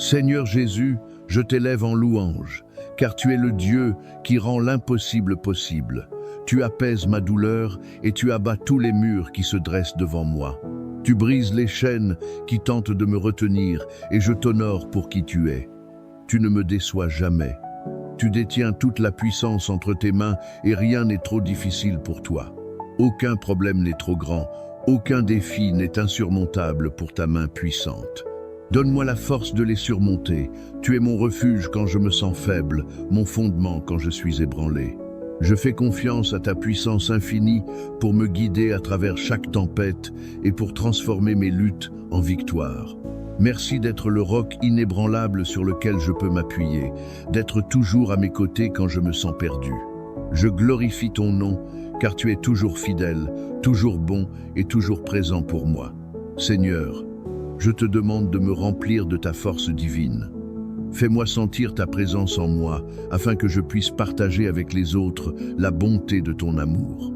Seigneur Jésus, je t'élève en louange, car tu es le Dieu qui rend l'impossible possible. Tu apaises ma douleur et tu abats tous les murs qui se dressent devant moi. Tu brises les chaînes qui tentent de me retenir et je t'honore pour qui tu es. Tu ne me déçois jamais. Tu détiens toute la puissance entre tes mains et rien n'est trop difficile pour toi. Aucun problème n'est trop grand, aucun défi n'est insurmontable pour ta main puissante. Donne-moi la force de les surmonter. Tu es mon refuge quand je me sens faible, mon fondement quand je suis ébranlé. Je fais confiance à ta puissance infinie pour me guider à travers chaque tempête et pour transformer mes luttes en victoire. Merci d'être le roc inébranlable sur lequel je peux m'appuyer, d'être toujours à mes côtés quand je me sens perdu. Je glorifie ton nom, car tu es toujours fidèle, toujours bon et toujours présent pour moi. Seigneur, je te demande de me remplir de ta force divine. Fais-moi sentir ta présence en moi, afin que je puisse partager avec les autres la bonté de ton amour.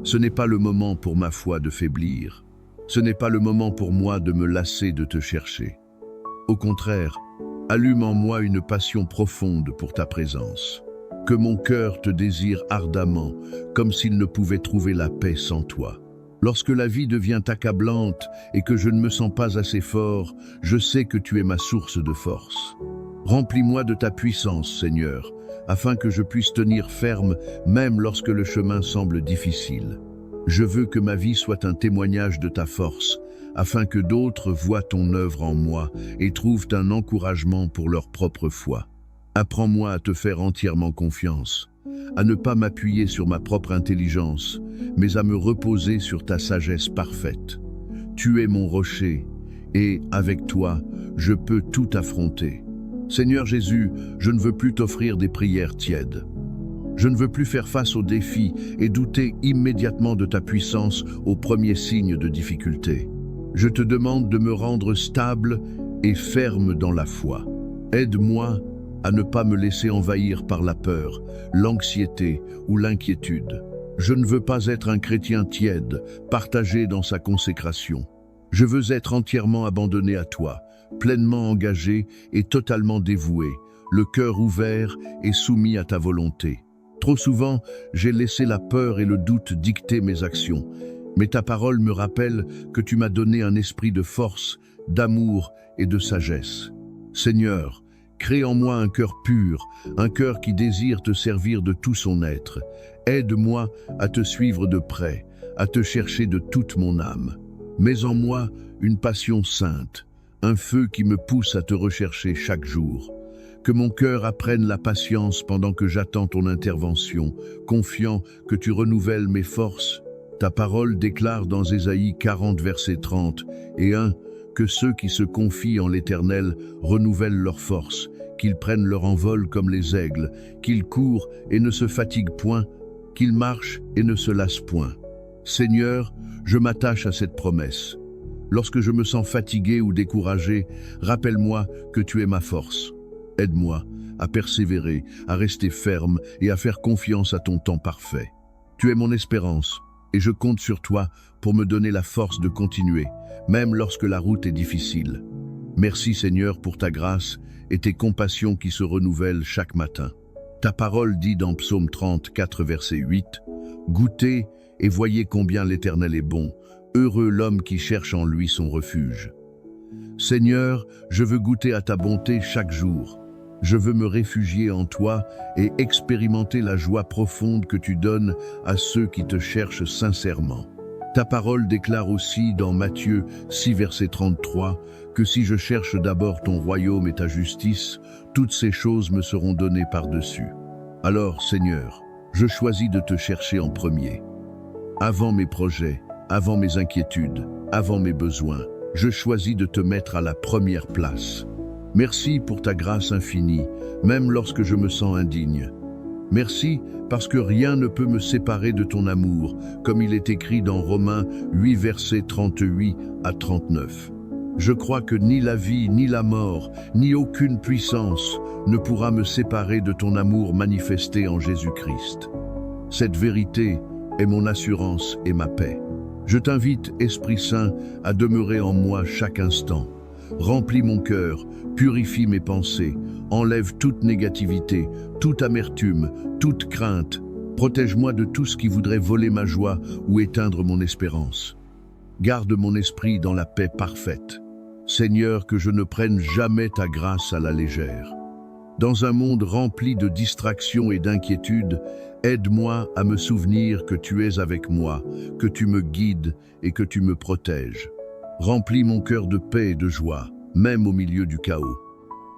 Ce n'est pas le moment pour ma foi de faiblir. Ce n'est pas le moment pour moi de me lasser de te chercher. Au contraire, allume en moi une passion profonde pour ta présence. Que mon cœur te désire ardemment, comme s'il ne pouvait trouver la paix sans toi. Lorsque la vie devient accablante et que je ne me sens pas assez fort, je sais que tu es ma source de force. Remplis-moi de ta puissance, Seigneur, afin que je puisse tenir ferme même lorsque le chemin semble difficile. Je veux que ma vie soit un témoignage de ta force, afin que d'autres voient ton œuvre en moi et trouvent un encouragement pour leur propre foi. Apprends-moi à te faire entièrement confiance, à ne pas m'appuyer sur ma propre intelligence, mais à me reposer sur ta sagesse parfaite. Tu es mon rocher, et, avec toi, je peux tout affronter. Seigneur Jésus, je ne veux plus t'offrir des prières tièdes. Je ne veux plus faire face aux défis et douter immédiatement de ta puissance au premier signe de difficulté. Je te demande de me rendre stable et ferme dans la foi. Aide-moi à ne pas me laisser envahir par la peur, l'anxiété ou l'inquiétude. Je ne veux pas être un chrétien tiède, partagé dans sa consécration. Je veux être entièrement abandonné à toi, pleinement engagé et totalement dévoué, le cœur ouvert et soumis à ta volonté. Trop souvent, j'ai laissé la peur et le doute dicter mes actions, mais ta parole me rappelle que tu m'as donné un esprit de force, d'amour et de sagesse. Seigneur, crée en moi un cœur pur, un cœur qui désire te servir de tout son être. Aide-moi à te suivre de près, à te chercher de toute mon âme. Mets en moi une passion sainte, un feu qui me pousse à te rechercher chaque jour. Que mon cœur apprenne la patience pendant que j'attends ton intervention, confiant que tu renouvelles mes forces. Ta parole déclare dans Ésaïe 40, verset 30, et 1, que ceux qui se confient en l'Éternel renouvellent leurs forces, qu'ils prennent leur envol comme les aigles, qu'ils courent et ne se fatiguent point, qu'ils marchent et ne se lassent point. Seigneur, je m'attache à cette promesse. Lorsque je me sens fatigué ou découragé, rappelle-moi que tu es ma force. Aide-moi à persévérer, à rester ferme et à faire confiance à ton temps parfait. Tu es mon espérance et je compte sur toi pour me donner la force de continuer, même lorsque la route est difficile. Merci Seigneur pour ta grâce et tes compassions qui se renouvellent chaque matin. Ta parole dit dans Psaume 34, verset 8, « Goûtez et voyez combien l'Éternel est bon, heureux l'homme qui cherche en lui son refuge. » Seigneur, je veux goûter à ta bonté chaque jour. Je veux me réfugier en toi et expérimenter la joie profonde que tu donnes à ceux qui te cherchent sincèrement. Ta parole déclare aussi dans Matthieu 6, verset 33, que si je cherche d'abord ton royaume et ta justice, toutes ces choses me seront données par-dessus. Alors, Seigneur, je choisis de te chercher en premier. Avant mes projets, avant mes inquiétudes, avant mes besoins, je choisis de te mettre à la première place. Merci pour ta grâce infinie, même lorsque je me sens indigne. Merci parce que rien ne peut me séparer de ton amour, comme il est écrit dans Romains 8, versets 38 à 39. Je crois que ni la vie, ni la mort, ni aucune puissance ne pourra me séparer de ton amour manifesté en Jésus-Christ. Cette vérité est mon assurance et ma paix. Je t'invite, Esprit Saint, à demeurer en moi chaque instant. Remplis mon cœur, Purifie mes pensées, enlève toute négativité, toute amertume, toute crainte. Protège-moi de tout ce qui voudrait voler ma joie ou éteindre mon espérance. Garde mon esprit dans la paix parfaite. Seigneur, que je ne prenne jamais ta grâce à la légère. Dans un monde rempli de distractions et d'inquiétudes, aide-moi à me souvenir que tu es avec moi, que tu me guides et que tu me protèges. Remplis mon cœur de paix et de joie, même au milieu du chaos.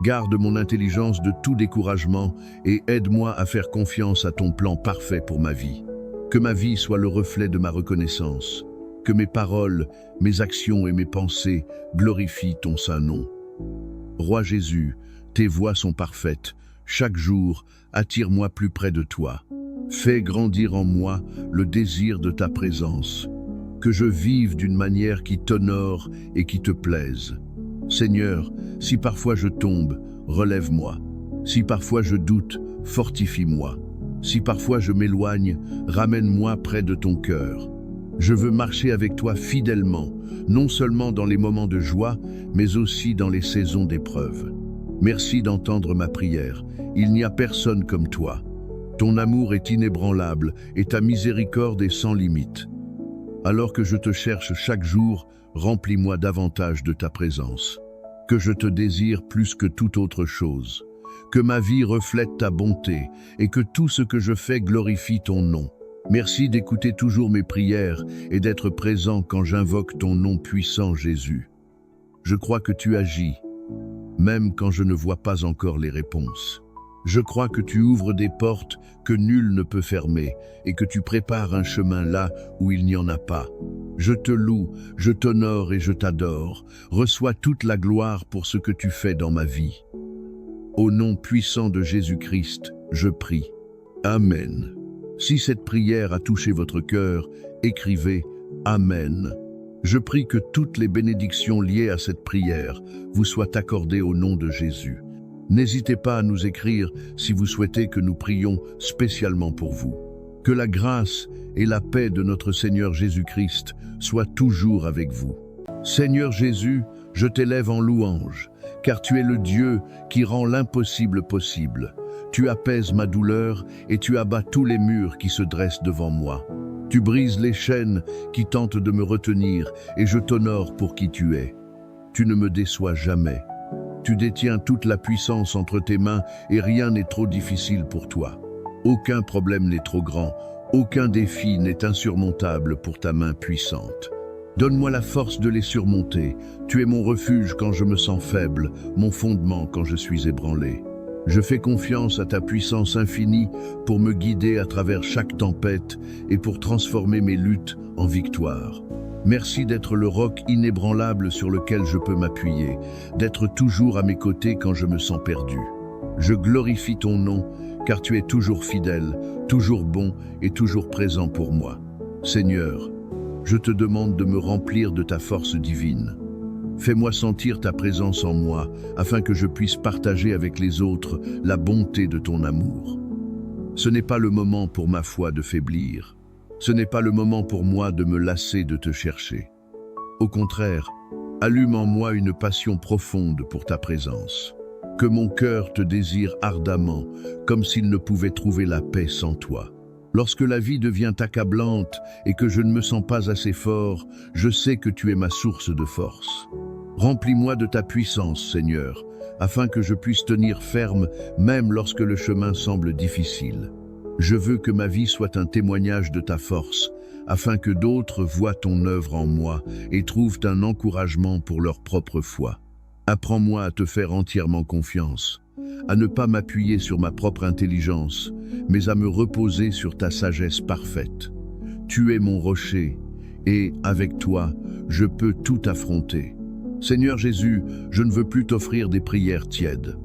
Garde mon intelligence de tout découragement et aide-moi à faire confiance à ton plan parfait pour ma vie. Que ma vie soit le reflet de ma reconnaissance. Que mes paroles, mes actions et mes pensées glorifient ton saint nom. Roi Jésus, tes voies sont parfaites. Chaque jour, attire-moi plus près de toi. Fais grandir en moi le désir de ta présence. Que je vive d'une manière qui t'honore et qui te plaise. Seigneur, si parfois je tombe, relève-moi. Si parfois je doute, fortifie-moi. Si parfois je m'éloigne, ramène-moi près de ton cœur. Je veux marcher avec toi fidèlement, non seulement dans les moments de joie, mais aussi dans les saisons d'épreuve. Merci d'entendre ma prière. Il n'y a personne comme toi. Ton amour est inébranlable et ta miséricorde est sans limite. Alors que je te cherche chaque jour, remplis-moi davantage de ta présence. Que je te désire plus que toute autre chose. Que ma vie reflète ta bonté et que tout ce que je fais glorifie ton nom. Merci d'écouter toujours mes prières et d'être présent quand j'invoque ton nom puissant, Jésus. Je crois que tu agis, même quand je ne vois pas encore les réponses. Je crois que tu ouvres des portes que nul ne peut fermer et que tu prépares un chemin là où il n'y en a pas. Je te loue, je t'honore et je t'adore. Reçois toute la gloire pour ce que tu fais dans ma vie. Au nom puissant de Jésus-Christ, je prie. Amen. Si cette prière a touché votre cœur, écrivez « Amen ». Je prie que toutes les bénédictions liées à cette prière vous soient accordées au nom de Jésus. N'hésitez pas à nous écrire si vous souhaitez que nous prions spécialement pour vous. Que la grâce et la paix de notre Seigneur Jésus-Christ soient toujours avec vous. Seigneur Jésus, je t'élève en louange, car tu es le Dieu qui rend l'impossible possible. Tu apaises ma douleur et tu abats tous les murs qui se dressent devant moi. Tu brises les chaînes qui tentent de me retenir et je t'honore pour qui tu es. Tu ne me déçois jamais. Tu détiens toute la puissance entre tes mains et rien n'est trop difficile pour toi. Aucun problème n'est trop grand, aucun défi n'est insurmontable pour ta main puissante. Donne-moi la force de les surmonter. Tu es mon refuge quand je me sens faible, mon fondement quand je suis ébranlé. Je fais confiance à ta puissance infinie pour me guider à travers chaque tempête et pour transformer mes luttes en victoire. Merci d'être le roc inébranlable sur lequel je peux m'appuyer, d'être toujours à mes côtés quand je me sens perdu. Je glorifie ton nom, car tu es toujours fidèle, toujours bon et toujours présent pour moi. Seigneur, je te demande de me remplir de ta force divine. Fais-moi sentir ta présence en moi, afin que je puisse partager avec les autres la bonté de ton amour. Ce n'est pas le moment pour ma foi de faiblir. Ce n'est pas le moment pour moi de me lasser de te chercher. Au contraire, allume en moi une passion profonde pour ta présence. Que mon cœur te désire ardemment, comme s'il ne pouvait trouver la paix sans toi. Lorsque la vie devient accablante et que je ne me sens pas assez fort, je sais que tu es ma source de force. Remplis-moi de ta puissance, Seigneur, afin que je puisse tenir ferme même lorsque le chemin semble difficile. Je veux que ma vie soit un témoignage de ta force, afin que d'autres voient ton œuvre en moi et trouvent un encouragement pour leur propre foi. Apprends-moi à te faire entièrement confiance, à ne pas m'appuyer sur ma propre intelligence, mais à me reposer sur ta sagesse parfaite. Tu es mon rocher, et, avec toi, je peux tout affronter. Seigneur Jésus, je ne veux plus t'offrir des prières tièdes.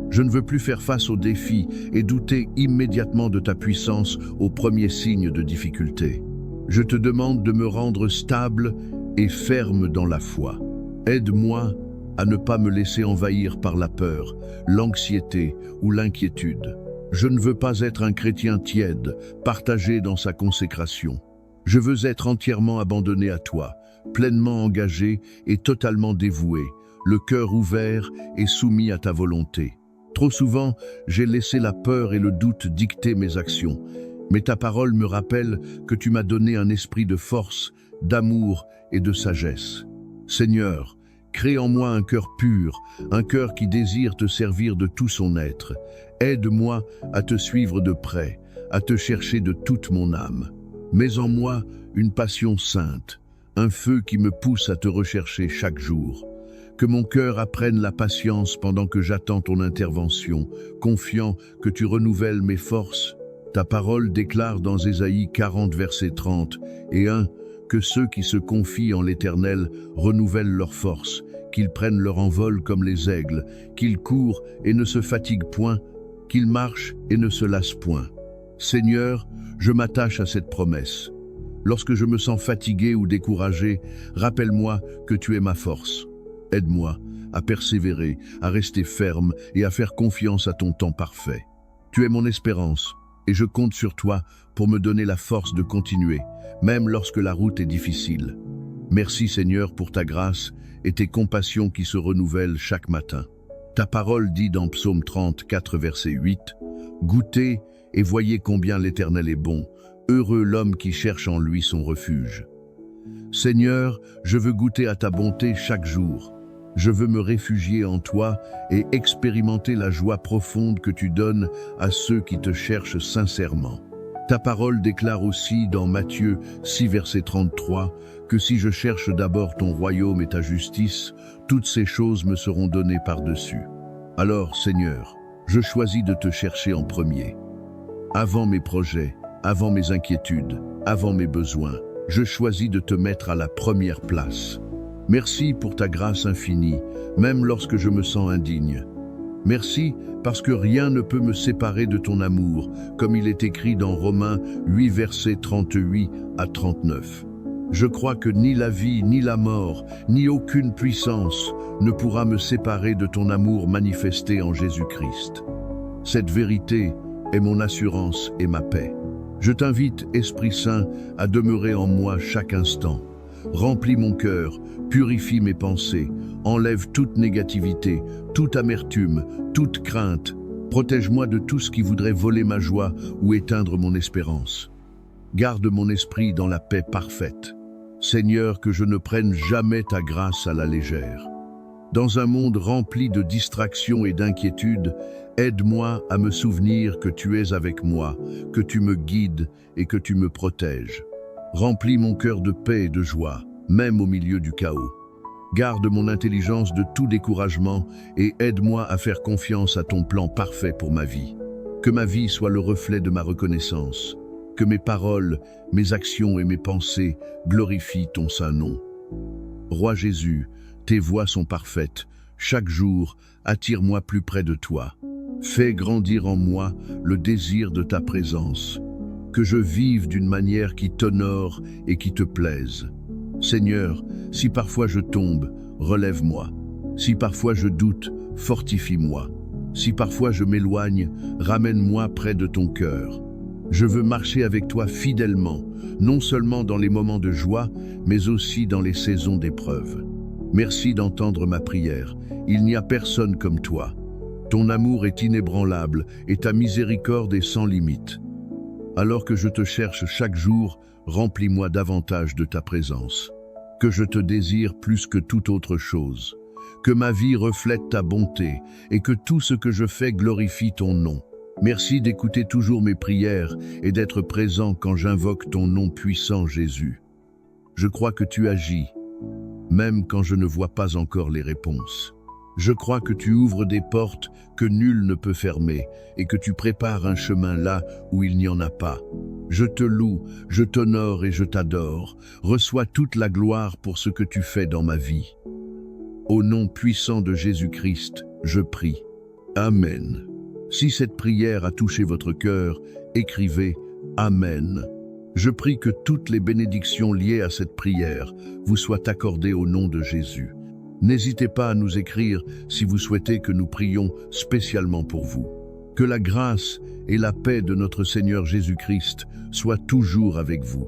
Je ne veux plus faire face aux défis et douter immédiatement de ta puissance au premier signe de difficulté. Je te demande de me rendre stable et ferme dans la foi. Aide-moi à ne pas me laisser envahir par la peur, l'anxiété ou l'inquiétude. Je ne veux pas être un chrétien tiède, partagé dans sa consécration. Je veux être entièrement abandonné à toi, pleinement engagé et totalement dévoué, le cœur ouvert et soumis à ta volonté. Trop souvent, j'ai laissé la peur et le doute dicter mes actions, mais ta parole me rappelle que tu m'as donné un esprit de force, d'amour et de sagesse. Seigneur, crée en moi un cœur pur, un cœur qui désire te servir de tout son être. Aide-moi à te suivre de près, à te chercher de toute mon âme. Mets en moi une passion sainte, un feu qui me pousse à te rechercher chaque jour. Que mon cœur apprenne la patience pendant que j'attends ton intervention, confiant que tu renouvelles mes forces. Ta parole déclare dans Ésaïe 40, verset 30 et 1, que ceux qui se confient en l'Éternel renouvellent leurs forces, qu'ils prennent leur envol comme les aigles, qu'ils courent et ne se fatiguent point, qu'ils marchent et ne se lassent point. Seigneur, je m'attache à cette promesse. Lorsque je me sens fatigué ou découragé, rappelle-moi que tu es ma force. Aide-moi à persévérer, à rester ferme et à faire confiance à ton temps parfait. Tu es mon espérance et je compte sur toi pour me donner la force de continuer, même lorsque la route est difficile. Merci Seigneur pour ta grâce et tes compassions qui se renouvellent chaque matin. Ta parole dit dans Psaume 34, verset 8, « Goûtez et voyez combien l'Éternel est bon, heureux l'homme qui cherche en lui son refuge. » Seigneur, je veux goûter à ta bonté chaque jour. Je veux me réfugier en toi et expérimenter la joie profonde que tu donnes à ceux qui te cherchent sincèrement. Ta parole déclare aussi dans Matthieu 6, verset 33, que si je cherche d'abord ton royaume et ta justice, toutes ces choses me seront données par-dessus. Alors, Seigneur, je choisis de te chercher en premier. Avant mes projets, avant mes inquiétudes, avant mes besoins, je choisis de te mettre à la première place. Merci pour ta grâce infinie, même lorsque je me sens indigne. Merci parce que rien ne peut me séparer de ton amour, comme il est écrit dans Romains 8, versets 38 à 39. Je crois que ni la vie, ni la mort, ni aucune puissance ne pourra me séparer de ton amour manifesté en Jésus-Christ. Cette vérité est mon assurance et ma paix. Je t'invite, Esprit Saint, à demeurer en moi chaque instant. Remplis mon cœur, purifie mes pensées, enlève toute négativité, toute amertume, toute crainte. Protège-moi de tout ce qui voudrait voler ma joie ou éteindre mon espérance. Garde mon esprit dans la paix parfaite. Seigneur, que je ne prenne jamais ta grâce à la légère. Dans un monde rempli de distractions et d'inquiétudes, aide-moi à me souvenir que tu es avec moi, que tu me guides et que tu me protèges. Remplis mon cœur de paix et de joie, même au milieu du chaos. Garde mon intelligence de tout découragement et aide-moi à faire confiance à ton plan parfait pour ma vie. Que ma vie soit le reflet de ma reconnaissance. Que mes paroles, mes actions et mes pensées glorifient ton saint nom. Roi Jésus, tes voies sont parfaites. Chaque jour, attire-moi plus près de toi. Fais grandir en moi le désir de ta présence. Que je vive d'une manière qui t'honore et qui te plaise. Seigneur, si parfois je tombe, relève-moi. Si parfois je doute, fortifie-moi. Si parfois je m'éloigne, ramène-moi près de ton cœur. Je veux marcher avec toi fidèlement, non seulement dans les moments de joie, mais aussi dans les saisons d'épreuve. Merci d'entendre ma prière. Il n'y a personne comme toi. Ton amour est inébranlable et ta miséricorde est sans limite. Alors que je te cherche chaque jour, remplis-moi davantage de ta présence. Que je te désire plus que toute autre chose. Que ma vie reflète ta bonté et que tout ce que je fais glorifie ton nom. Merci d'écouter toujours mes prières et d'être présent quand j'invoque ton nom puissant, Jésus. Je crois que tu agis, même quand je ne vois pas encore les réponses. Je crois que tu ouvres des portes que nul ne peut fermer et que tu prépares un chemin là où il n'y en a pas. Je te loue, je t'honore et je t'adore. Reçois toute la gloire pour ce que tu fais dans ma vie. Au nom puissant de Jésus-Christ, je prie. Amen. Si cette prière a touché votre cœur, écrivez « Amen ». Je prie que toutes les bénédictions liées à cette prière vous soient accordées au nom de Jésus. N'hésitez pas à nous écrire si vous souhaitez que nous prions spécialement pour vous. Que la grâce et la paix de notre Seigneur Jésus-Christ soient toujours avec vous.